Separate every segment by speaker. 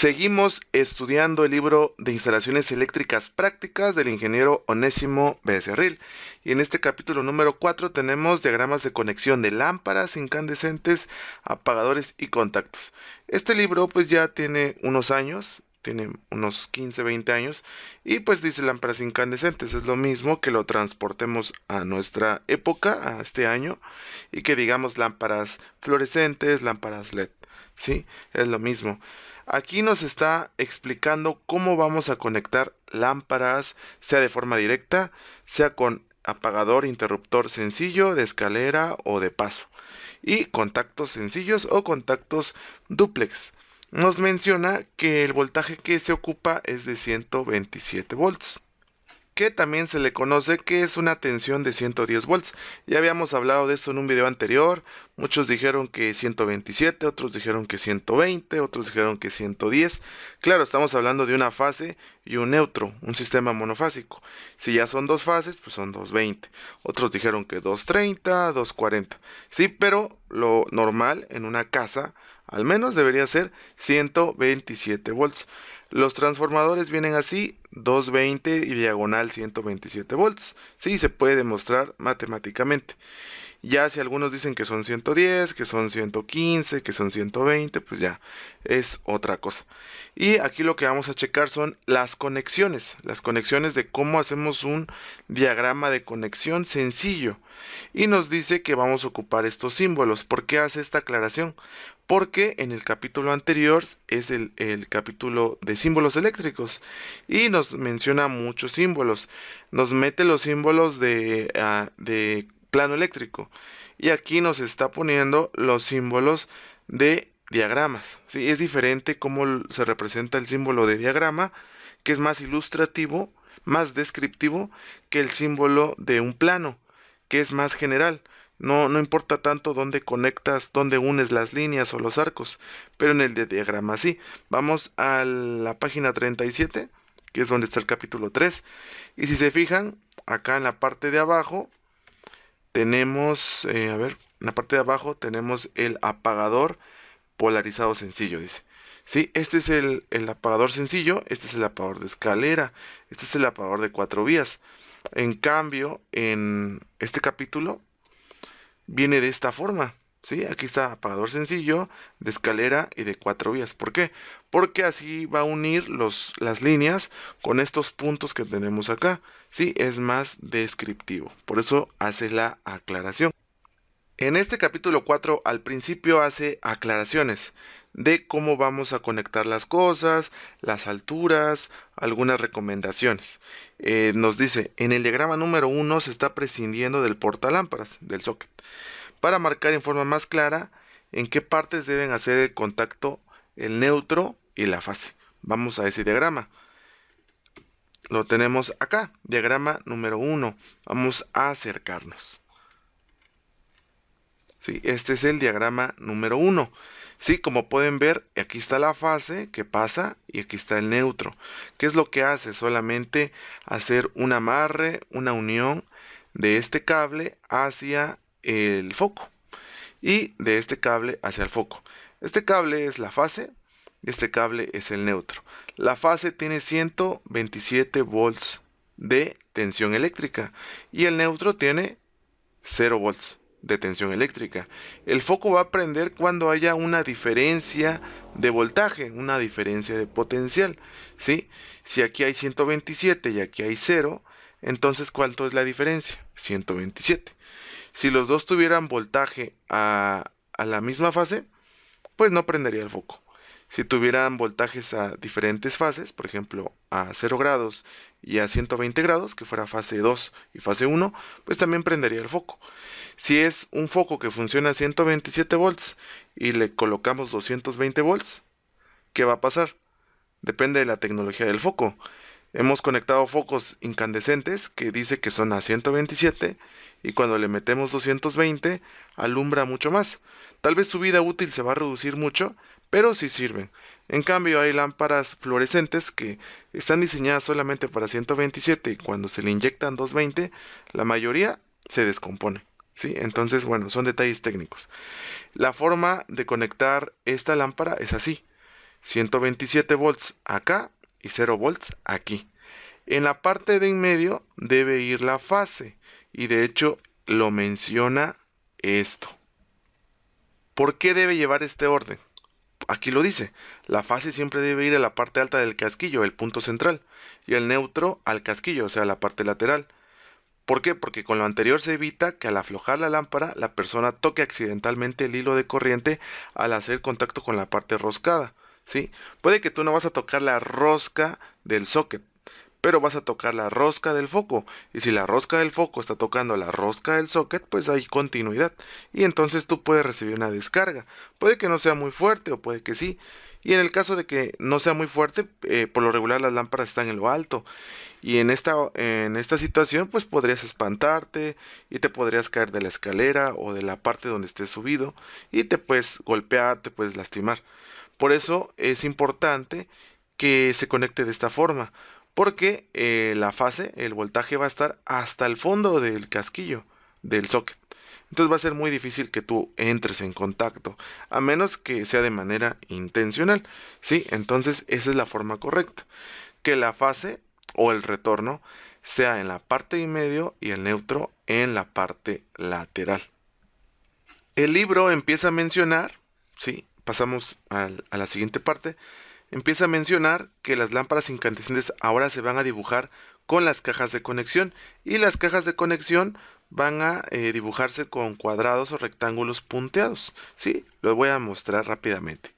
Speaker 1: Seguimos estudiando el libro de instalaciones eléctricas prácticas del ingeniero Onésimo Becerril. Y en este capítulo número 4 tenemos diagramas de conexión de lámparas incandescentes, apagadores y contactos. Este libro pues ya tiene unos años, tiene unos 15, 20 años, y pues dice lámparas incandescentes. Es lo mismo que lo transportemos a nuestra época, a este año, y que digamos lámparas fluorescentes, lámparas LED. ¿Sí? Es lo mismo. Aquí nos está explicando cómo vamos a conectar lámparas, sea de forma directa, sea con apagador interruptor sencillo, de escalera o de paso, y contactos sencillos o contactos dúplex. Nos menciona que el voltaje que se ocupa es de 127 volts, que también se le conoce que es una tensión de 110 volts. Ya habíamos hablado de esto en un video anterior. Muchos dijeron que 127, otros dijeron que 120, otros dijeron que 110. Claro, estamos hablando de una fase y un neutro, un sistema monofásico. Si ya son dos fases, pues son 220. Otros dijeron que 230, 240. Sí, pero lo normal en una casa al menos debería ser 127 volts. Los transformadores vienen así, 220 y diagonal 127 volts. Sí, se puede demostrar matemáticamente. Ya si algunos dicen que son 110, que son 115, que son 120, pues ya es otra cosa. Y aquí lo que vamos a checar son las conexiones de cómo hacemos un diagrama de conexión sencillo. Y nos dice que vamos a ocupar estos símbolos. ¿Por qué hace esta aclaración? Porque en el capítulo anterior es el capítulo de símbolos eléctricos y nos menciona muchos símbolos. Nos mete los símbolos de plano eléctrico y aquí nos está poniendo los símbolos de diagramas. ¿Sí? Es diferente cómo se representa el símbolo de diagrama, que es más ilustrativo, más descriptivo que el símbolo de un plano, que es más general. No importa tanto dónde conectas, dónde unes las líneas o los arcos, pero en el de diagrama sí. Vamos a la página 37, que es donde está el capítulo 3. Y si se fijan, acá en la parte de abajo tenemos, en la parte de abajo tenemos el apagador polarizado sencillo, dice. Sí, este es el apagador sencillo, este es el apagador de escalera, este es el apagador de 4 vías. En cambio, en este capítulo viene de esta forma, ¿sí? Aquí está apagador sencillo, de escalera y de 4 vías. ¿Por qué? Porque así va a unir las líneas con estos puntos que tenemos acá, ¿sí? Es más descriptivo, por eso hace la aclaración. En este capítulo 4 al principio hace aclaraciones de cómo vamos a conectar las cosas, las alturas, algunas recomendaciones. Nos dice, en el diagrama número 1 se está prescindiendo del portalámparas, del socket, para marcar en forma más clara en qué partes deben hacer el contacto el neutro y la fase. Vamos a ese diagrama. Lo tenemos acá, diagrama número 1. Vamos a acercarnos. Sí, este es el diagrama número 1. Sí, como pueden ver, aquí está la fase que pasa y aquí está el neutro. ¿Qué es lo que hace? Solamente hacer un amarre, una unión de este cable hacia el foco y de este cable hacia el foco. Este cable es la fase y este cable es el neutro. La fase tiene 127 volts de tensión eléctrica y el neutro tiene 0 volts de tensión eléctrica. El foco va a prender cuando haya una diferencia de voltaje, una diferencia de potencial, ¿sí? Si aquí hay 127 y aquí hay 0, entonces ¿cuánto es la diferencia? 127. Si los dos tuvieran voltaje a la misma fase, pues no prendería el foco. Si tuvieran voltajes a diferentes fases, por ejemplo a 0 grados y a 120 grados, que fuera fase 2 y fase 1, pues también prendería el foco. Si es un foco que funciona a 127 volts y le colocamos 220 volts, ¿qué va a pasar? Depende de la tecnología del foco. Hemos conectado focos incandescentes que dice que son a 127 y cuando le metemos 220 alumbra mucho más. Tal vez su vida útil se va a reducir mucho, pero sí sirven. En cambio hay lámparas fluorescentes que están diseñadas solamente para 127 y cuando se le inyectan 220, la mayoría se descompone. ¿Sí? Entonces, bueno, son detalles técnicos. La forma de conectar esta lámpara es así. 127 volts acá y 0 volts aquí. En la parte de en medio debe ir la fase y de hecho lo menciona esto. ¿Por qué debe llevar este orden? Aquí lo dice, la fase siempre debe ir a la parte alta del casquillo, el punto central, y el neutro al casquillo, o sea, la parte lateral. ¿Por qué? Porque con lo anterior se evita que al aflojar la lámpara la persona toque accidentalmente el hilo de corriente al hacer contacto con la parte roscada, ¿sí? Puede que tú no vas a tocar la rosca del socket, pero vas a tocar la rosca del foco. Y si la rosca del foco está tocando la rosca del socket, pues hay continuidad. Y entonces tú puedes recibir una descarga. Puede que no sea muy fuerte o puede que sí. Y en el caso de que no sea muy fuerte, por lo regular las lámparas están en lo alto. Y en esta situación, pues podrías espantarte y te podrías caer de la escalera o de la parte donde estés subido y te puedes golpear, te puedes lastimar. Por eso es importante que se conecte de esta forma, porque la fase, el voltaje va a estar hasta el fondo del casquillo del socket. Entonces va a ser muy difícil que tú entres en contacto, a menos que sea de manera intencional, ¿sí? Entonces esa es la forma correcta, que la fase o el retorno sea en la parte y medio y el neutro en la parte lateral. El libro empieza a mencionar, ¿sí? Pasamos a la siguiente parte, empieza a mencionar que las lámparas incandescentes ahora se van a dibujar con las cajas de conexión y las cajas de conexión van a dibujarse con cuadrados o rectángulos punteados, ¿sí? Lo voy a mostrar rápidamente.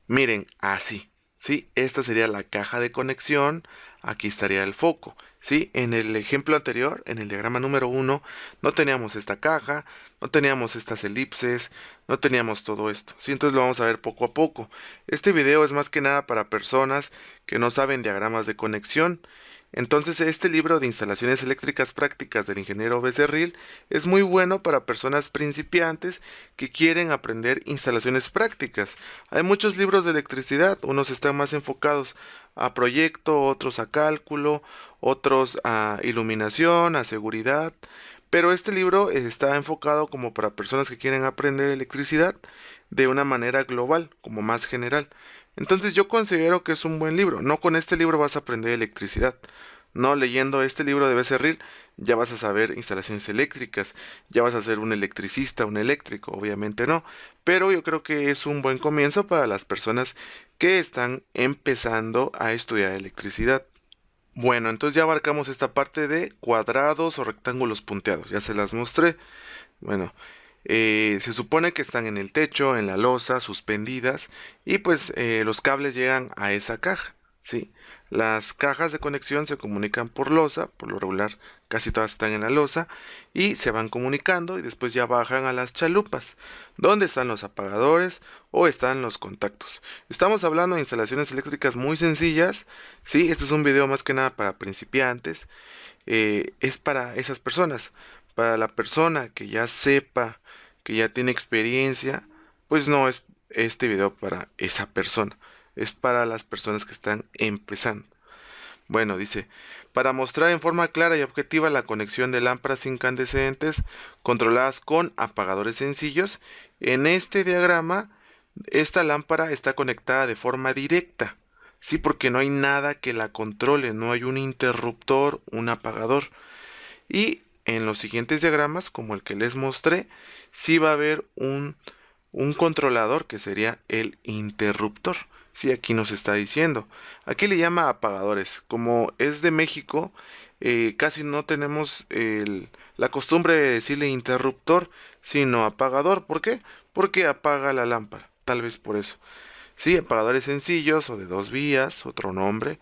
Speaker 1: Miren, así, ¿sí? Esta sería la caja de conexión, aquí estaría el foco, ¿sí? En el ejemplo anterior, en el diagrama número 1, no teníamos esta caja, no teníamos estas elipses, no teníamos todo esto, ¿sí? Entonces lo vamos a ver poco a poco. Este video es más que nada para personas que no saben diagramas de conexión. Entonces, este libro de instalaciones eléctricas prácticas del ingeniero Becerril es muy bueno para personas principiantes que quieren aprender instalaciones prácticas. Hay muchos libros de electricidad, unos están más enfocados a proyecto, otros a cálculo, otros a iluminación, a seguridad, pero este libro está enfocado como para personas que quieren aprender electricidad de una manera global, como más general. Entonces yo considero que es un buen libro. No con este libro vas a aprender electricidad. No leyendo este libro de Becerril ya vas a saber instalaciones eléctricas, ya vas a ser un electricista, un eléctrico, obviamente no. Pero yo creo que es un buen comienzo para las personas que están empezando a estudiar electricidad. Bueno, entonces ya abarcamos esta parte de cuadrados o rectángulos punteados. Ya se las mostré. Bueno, se supone que están en el techo, en la losa, suspendidas, y pues los cables llegan a esa caja, ¿sí? Las cajas de conexión se comunican por losa, por lo regular casi todas están en la losa, y se van comunicando y después ya bajan a las chalupas, donde están los apagadores o están los contactos. Estamos hablando de instalaciones eléctricas muy sencillas, ¿sí? Este es un video más que nada para principiantes, es para esas personas, para la persona que ya sepa, que ya tiene experiencia, pues no es este video para esa persona, es para las personas que están empezando. Bueno, dice, para mostrar en forma clara y objetiva la conexión de lámparas incandescentes controladas con apagadores sencillos, en este diagrama, esta lámpara está conectada de forma directa, sí, porque no hay nada que la controle, no hay un interruptor, un apagador. Y en los siguientes diagramas, como el que les mostré, sí va a haber un controlador que sería el interruptor. Sí, aquí nos está diciendo. Aquí le llama apagadores. Como es de México, casi no tenemos la costumbre de decirle interruptor, sino apagador. ¿Por qué? Porque apaga la lámpara. Tal vez por eso. Sí, apagadores sencillos o de 2 vías, otro nombre,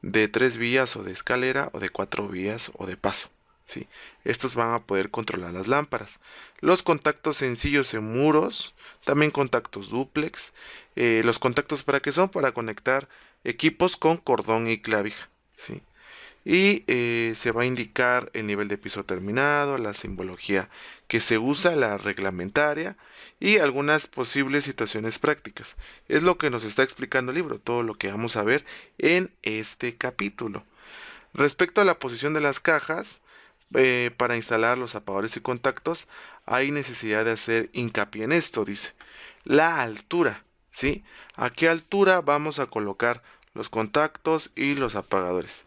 Speaker 1: de 3 vías o de escalera o de 4 vías o de paso. ¿Sí? Estos van a poder controlar las lámparas. Los contactos sencillos en muros, también contactos dúplex. Los contactos para qué son? Para conectar equipos con cordón y clavija. ¿Sí? Y se va a indicar el nivel de piso terminado, la simbología que se usa, la reglamentaria y algunas posibles situaciones prácticas. Es lo que nos está explicando el libro, todo lo que vamos a ver en este capítulo. Respecto a la posición de las cajas, para instalar los apagadores y contactos, hay necesidad de hacer hincapié en esto, dice. La altura, ¿sí? a qué altura vamos a colocar los contactos y los apagadores.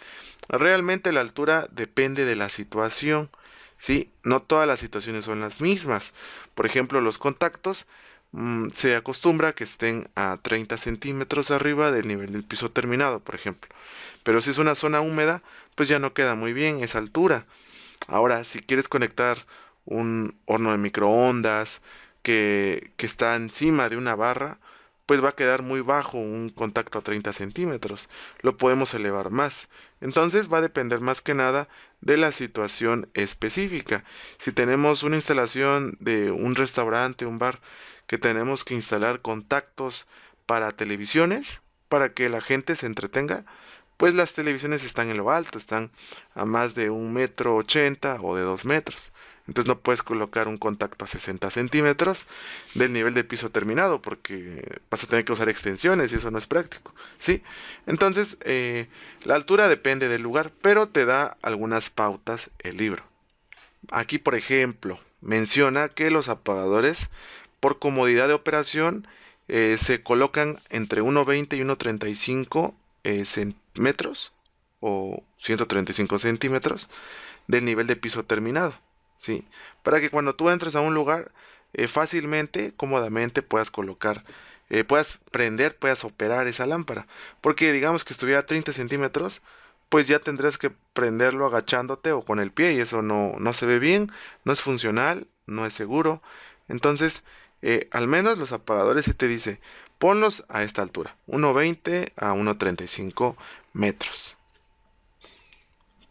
Speaker 1: Realmente la altura depende de la situación, ¿sí? No todas las situaciones son las mismas. Por ejemplo, los contactos se acostumbra que estén a 30 centímetros arriba del nivel del piso terminado, por ejemplo. Pero si es una zona húmeda, pues ya no queda muy bien esa altura. Ahora, si quieres conectar un horno de microondas que está encima de una barra, pues va a quedar muy bajo un contacto a 30 centímetros. Lo podemos elevar más. Entonces va a depender más que nada de la situación específica. Si tenemos una instalación de un restaurante, un bar, que tenemos que instalar contactos para televisiones, para que la gente se entretenga, pues las televisiones están en lo alto, están a más de 1,80 m o de 2 metros. Entonces no puedes colocar un contacto a 60 centímetros del nivel de piso terminado porque vas a tener que usar extensiones y eso no es práctico, ¿sí? Entonces la altura depende del lugar, pero te da algunas pautas el libro. Aquí, por ejemplo, menciona que los apagadores, por comodidad de operación, se colocan entre 1,20 y 1,35 metros o 135 centímetros del nivel de piso terminado, ¿sí? Para que cuando tú entres a un lugar, fácilmente, cómodamente puedas colocar, puedas prender, puedas operar esa lámpara. Porque digamos que estuviera a 30 centímetros, pues ya tendrás que prenderlo agachándote o con el pie y eso no se ve bien, no es funcional, no es seguro. Entonces, al menos los apagadores sí te dice, ponlos a esta altura, 1,20 a 1,35 metros.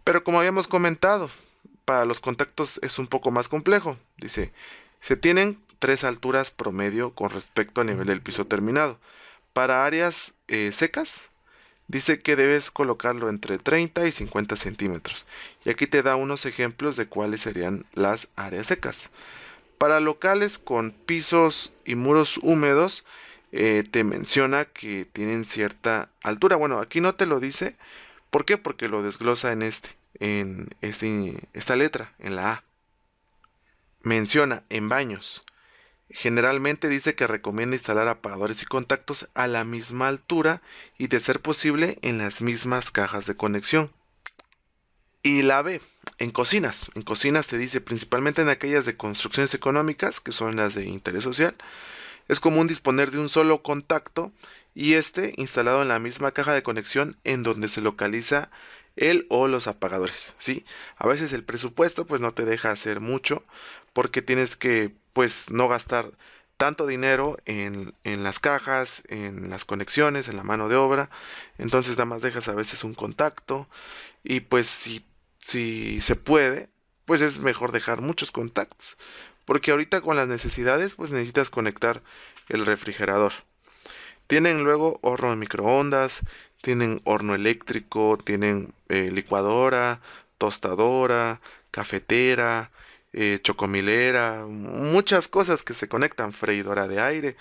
Speaker 1: Pero como habíamos comentado, para los contactos es un poco más complejo. Dice, se tienen tres alturas promedio con respecto al nivel del piso terminado. Para áreas secas, dice que debes colocarlo entre 30 y 50 centímetros. Y aquí te da unos ejemplos de cuáles serían las áreas secas. Para locales con pisos y muros húmedos, te menciona que tienen cierta altura. Bueno, aquí no te lo dice. ¿Por qué? Porque lo desglosa esta letra, en la A. Menciona en baños. Generalmente dice que recomienda instalar apagadores y contactos a la misma altura y de ser posible en las mismas cajas de conexión. Y la B, en cocinas. En cocinas te dice principalmente en aquellas de construcciones económicas, que son las de interés social, es común disponer de un solo contacto y este instalado en la misma caja de conexión en donde se localiza el o los apagadores, ¿sí? A veces el presupuesto pues no te deja hacer mucho porque tienes que pues no gastar tanto dinero en las cajas, en las conexiones, en la mano de obra, entonces nada más dejas a veces un contacto y pues si se puede, pues es mejor dejar muchos contactos. Porque ahorita con las necesidades, pues necesitas conectar el refrigerador. Tienen luego horno de microondas, tienen horno eléctrico, tienen licuadora, tostadora, cafetera, chocomilera, muchas cosas que se conectan, freidora de aire.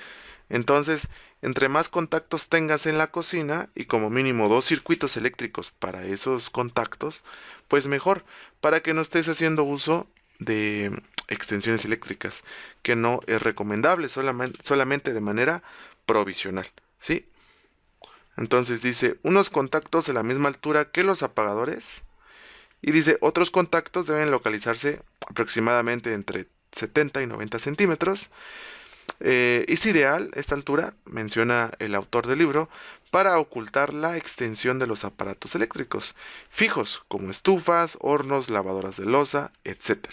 Speaker 1: Entonces, entre más contactos tengas en la cocina y como mínimo dos circuitos eléctricos para esos contactos, pues mejor, para que no estés haciendo uso de extensiones eléctricas, que no es recomendable, solamente de manera provisional, ¿sí? Entonces dice, unos contactos de la misma altura que los apagadores, y dice, otros contactos deben localizarse aproximadamente entre 70 y 90 centímetros. Es ideal esta altura, menciona el autor del libro, para ocultar la extensión de los aparatos eléctricos fijos, como estufas, hornos, lavadoras de loza, etc.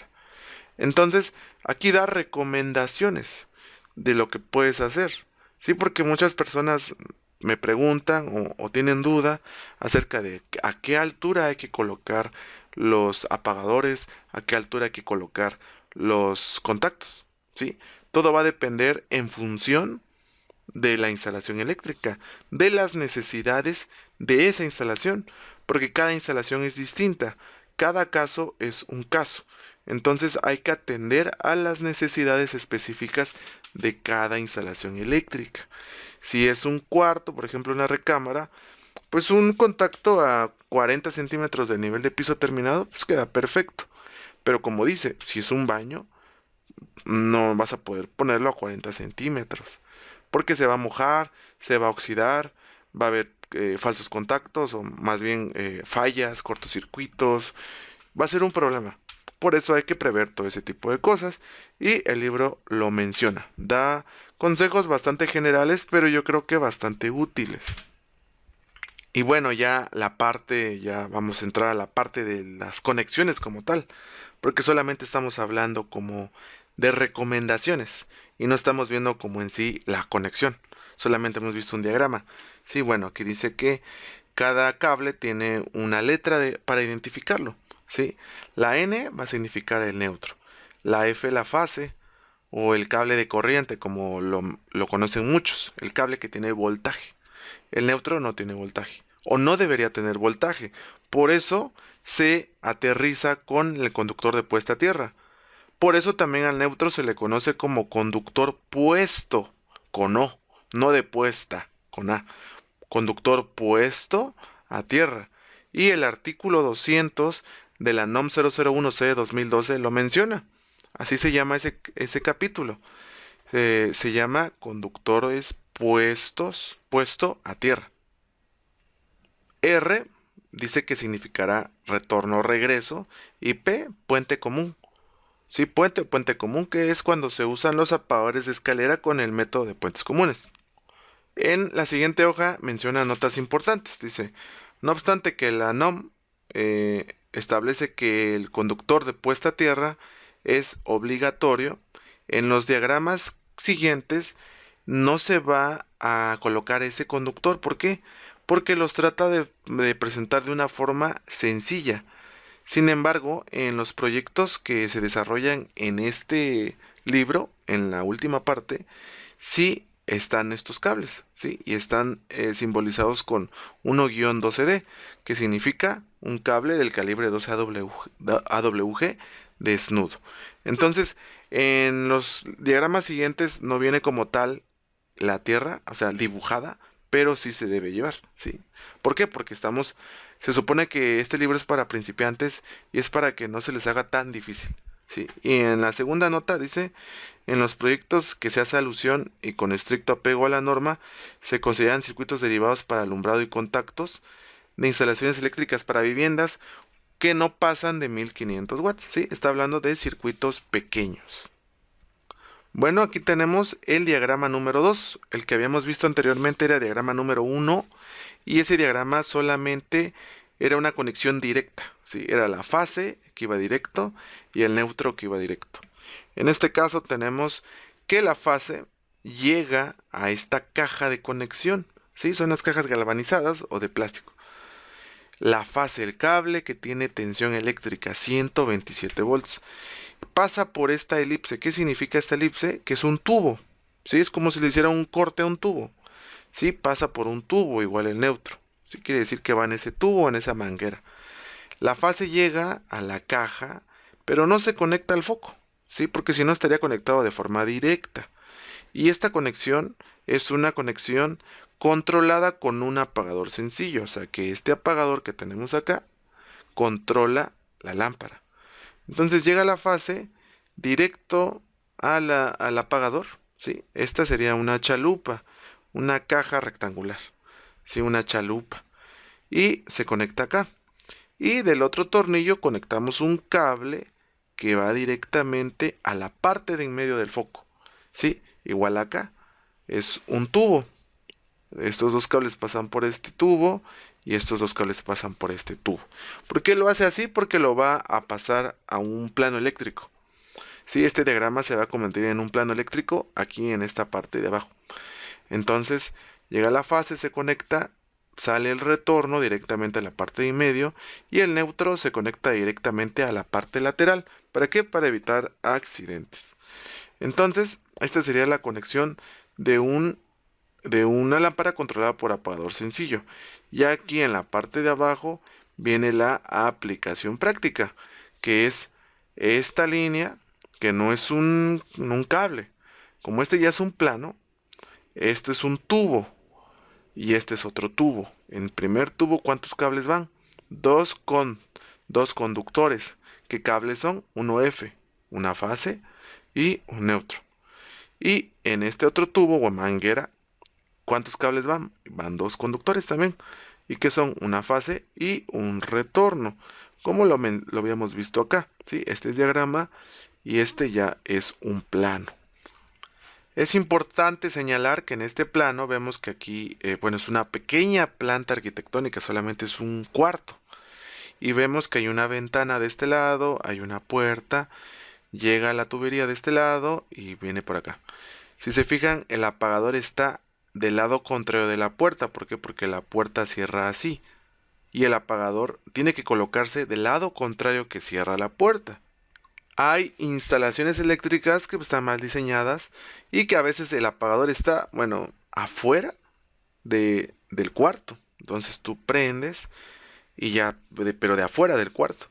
Speaker 1: Entonces, aquí da recomendaciones de lo que puedes hacer. Sí, porque muchas personas me preguntan o tienen duda acerca de a qué altura hay que colocar los apagadores, a qué altura hay que colocar los contactos. ¿Sí? Todo va a depender en función de la instalación eléctrica, de las necesidades de esa instalación, porque cada instalación es distinta, cada caso es un caso. Entonces hay que atender a las necesidades específicas de cada instalación eléctrica. Si es un cuarto, por ejemplo una recámara, pues un contacto a 40 centímetros del nivel de piso terminado, pues queda perfecto. Pero como dice, si es un baño, no vas a poder ponerlo a 40 centímetros, porque se va a mojar, se va a oxidar, va a haber falsos contactos o más bien fallas, cortocircuitos, va a ser un problema. Por eso hay que prever todo ese tipo de cosas y el libro lo menciona. Da consejos bastante generales, pero yo creo que bastante útiles. Y bueno, ya vamos a entrar a la parte de las conexiones como tal, porque solamente estamos hablando como de recomendaciones y no estamos viendo como en sí la conexión. Solamente hemos visto un diagrama. Sí, bueno, aquí dice que cada cable tiene una letra para identificarlo. ¿Sí? La N va a significar el neutro. La F la fase o el cable de corriente, como lo conocen muchos, el cable que tiene voltaje. El neutro no tiene voltaje o no debería tener voltaje. Por eso se aterriza con el conductor de puesta a tierra. Por eso también al neutro se le conoce como conductor puesto con O, no de puesta con A. Conductor puesto a tierra. Y el artículo 200 de la NOM 001C de 2012 lo menciona. Así se llama ese capítulo. Se llama conductores puesto a tierra. R dice que significará retorno o regreso. Y P, puente común. Sí, puente o puente común, que es cuando se usan los apagadores de escalera con el método de puentes comunes. En la siguiente hoja menciona notas importantes. Dice, no obstante que la NOM establece que el conductor de puesta a tierra es obligatorio, en los diagramas siguientes no se va a colocar ese conductor. ¿Por qué? Porque los trata de presentar de una forma sencilla. Sin embargo, en los proyectos que se desarrollan en este libro, en la última parte, sí están estos cables, ¿sí? Y están simbolizados con 1-12D, que significa un cable del calibre 12 AWG desnudo. Entonces, en los diagramas siguientes no viene como tal la Tierra, o sea, dibujada, pero sí se debe llevar, ¿sí? ¿Por qué? Porque se supone que este libro es para principiantes y es para que no se les haga tan difícil, ¿sí? Y en la segunda nota dice, en los proyectos que se hace alusión y con estricto apego a la norma, se consideran circuitos derivados para alumbrado y contactos de instalaciones eléctricas para viviendas que no pasan de 1500 watts, ¿sí? Está hablando de circuitos pequeños. Bueno, aquí tenemos el diagrama número 2. El que habíamos visto anteriormente era diagrama número 1 y ese diagrama solamente era una conexión directa, ¿sí? Era la fase que iba directo y el neutro que iba directo. En este caso tenemos que la fase llega a esta caja de conexión, ¿sí? Son las cajas galvanizadas o de plástico. La fase, el cable que tiene tensión eléctrica 127 volts, pasa por esta elipse. ¿Qué significa esta elipse? Que es un tubo, ¿sí? Es como si le hiciera un corte a un tubo, ¿sí? Pasa por un tubo, igual el neutro, ¿sí? Quiere decir que va en ese tubo, en esa manguera. La fase llega a la caja, pero no se conecta al foco, ¿sí? Porque si no estaría conectado de forma directa. Y esta conexión es una conexión controlada con un apagador sencillo, o sea que este apagador que tenemos acá controla la lámpara. Entonces llega la fase directo al apagador, ¿sí? Esta sería una chalupa, una caja rectangular, ¿sí? Una chalupa. Y se conecta acá. Y del otro tornillo conectamos un cable que va directamente a la parte de en medio del foco, ¿sí? Igual acá es un tubo. Estos dos cables pasan por este tubo y estos dos cables pasan por este tubo. ¿Por qué lo hace así? Porque lo va a pasar a un plano eléctrico. Sí, este diagrama se va a convertir en un plano eléctrico aquí en esta parte de abajo. Entonces llega la fase, se conecta, sale el retorno directamente a la parte de en medio y el neutro se conecta directamente a la parte lateral. ¿Para qué? Para evitar accidentes. Entonces, esta sería la conexión de una lámpara controlada por apagador sencillo. Y aquí en la parte de abajo viene la aplicación práctica, que es esta línea, que no es un cable. Como este ya es un plano, este es un tubo y este es otro tubo. En el primer tubo, ¿cuántos cables van? Dos conductores. ¿Qué cables son? Uno F, una fase y un neutro. Y en este otro tubo o manguera ¿Cuántos cables van? Van dos conductores también. Y que son una fase y un retorno. Como lo habíamos visto acá. ¿Sí? Este es diagrama y este ya es un plano. Es importante señalar que en este plano vemos que aquí, bueno, es una pequeña planta arquitectónica, solamente es un cuarto. Y vemos que hay una ventana de este lado, hay una puerta, llega a la tubería de este lado y viene por acá. Si se fijan, el apagador está del lado contrario de la puerta. ¿Por qué? Porque la puerta cierra así. Y el apagador tiene que colocarse del lado contrario que cierra la puerta. Hay instalaciones eléctricas que están mal diseñadas y que a veces el apagador está, bueno, afuera del cuarto. Entonces tú prendes y ya, pero de afuera del cuarto.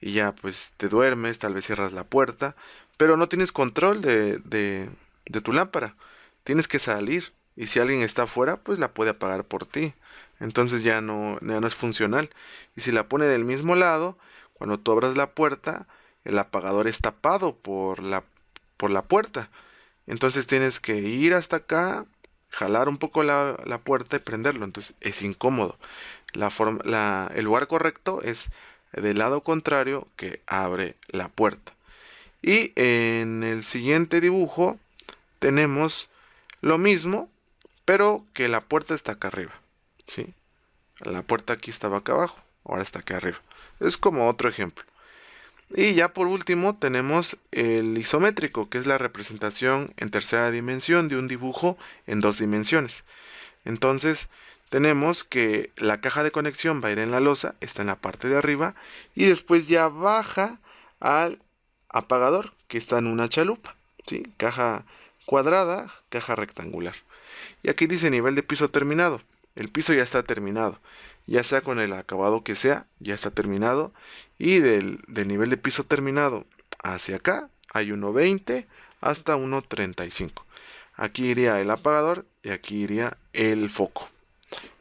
Speaker 1: Y ya pues te duermes, tal vez cierras la puerta, pero no tienes control de tu lámpara. Tienes que salir y si alguien está afuera, pues la puede apagar por ti. Entonces ya no es funcional. Y si la pone del mismo lado, cuando tú abras la puerta, el apagador es tapado por la puerta. Entonces tienes que ir hasta acá, jalar un poco la puerta y prenderlo. Entonces es incómodo. El lugar correcto es del lado contrario que abre la puerta. Y en el siguiente dibujo tenemos lo mismo, pero que la puerta está acá arriba. ¿Sí? La puerta aquí estaba acá abajo, ahora está acá arriba. Es como otro ejemplo. Y ya por último tenemos el isométrico, que es la representación en tercera dimensión de un dibujo en dos dimensiones. Entonces tenemos que la caja de conexión va a ir en la losa, está en la parte de arriba, y después ya baja al apagador, que está en una chalupa. ¿Sí? Caja cuadrada, caja rectangular. Y aquí dice nivel de piso terminado. El piso ya está terminado. Ya sea con el acabado que sea, ya está terminado. Y del nivel de piso terminado hacia acá hay 1.20 hasta 1.35. Aquí iría el apagador y aquí iría el foco.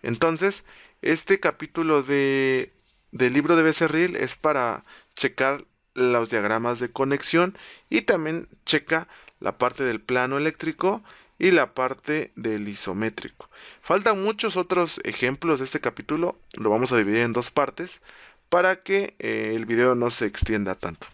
Speaker 1: Entonces, este capítulo del libro de Becerril es para checar los diagramas de conexión y también checa la parte del plano eléctrico y la parte del isométrico. Faltan muchos otros ejemplos de este capítulo, lo vamos a dividir en dos partes para que el video no se extienda tanto.